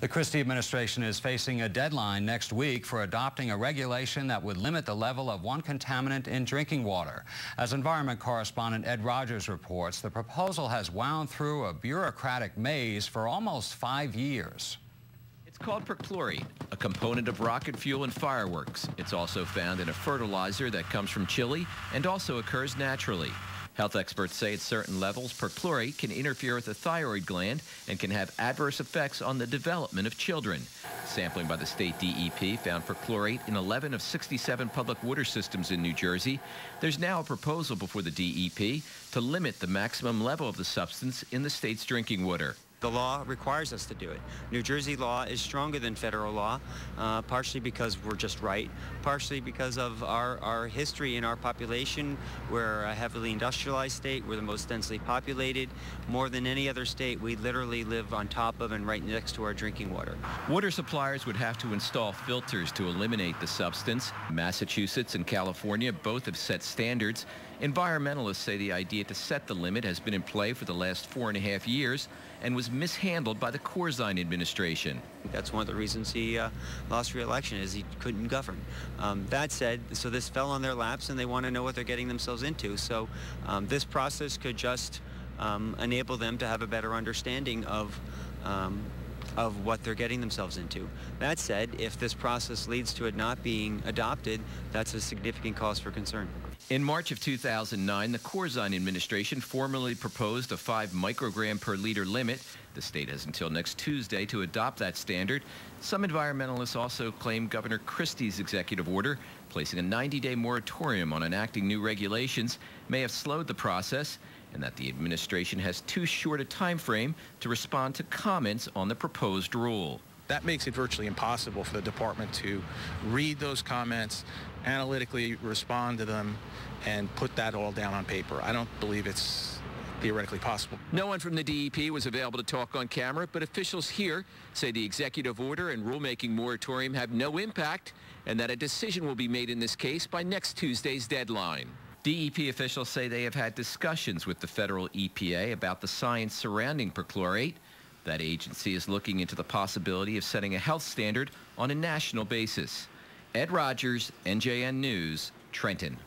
The Christie administration is facing a deadline next week for adopting a regulation that would limit the level of one contaminant in drinking water. As environment correspondent Ed Rogers reports, the proposal has wound through a bureaucratic maze for almost 5 years. It's called perchlorate, a component of rocket fuel and fireworks. It's also found in a fertilizer that comes from Chile and also occurs naturally. Health experts say at certain levels, perchlorate can interfere with the thyroid gland and can have adverse effects on the development of children. Sampling by the state DEP found perchlorate in 11 of 67 public water systems in New Jersey. There's now a proposal before the DEP to limit the maximum level of the substance in the state's drinking water. The law requires us to do it. New Jersey law is stronger than federal law, partially because we're just right, partially because of our history and our population. We're a heavily industrialized state. We're the most densely populated. More than any other state, we literally live on top of and right next to our drinking water. Water suppliers would have to install filters to eliminate the substance. Massachusetts and California both have set standards. Environmentalists say the idea to set the limit has been in play for the last 4.5 years and was mishandled by the Corzine administration. That's one of the reasons he lost re-election, is he couldn't govern. That said, so this fell on their laps and they want to know what they're getting themselves into. So this process could just enable them to have a better understanding of what they're getting themselves into. That said, if this process leads to it not being adopted, that's a significant cause for concern. In March of 2009, the Corzine administration formally proposed a 5 microgram per liter limit. The state has until next Tuesday to adopt that standard. Some environmentalists also claim Governor Christie's executive order, placing a 90-day moratorium on enacting new regulations, may have slowed the process, and that the administration has too short a time frame to respond to comments on the proposed rule. That makes it virtually impossible for the department to read those comments, analytically respond to them, and put that all down on paper. I don't believe it's theoretically possible. No one from the DEP was available to talk on camera, but officials here say the executive order and rulemaking moratorium have no impact and that a decision will be made in this case by next Tuesday's deadline. DEP officials say they have had discussions with the federal EPA about the science surrounding perchlorate. That agency is looking into the possibility of setting a health standard on a national basis. Ed Rogers, NJN News, Trenton.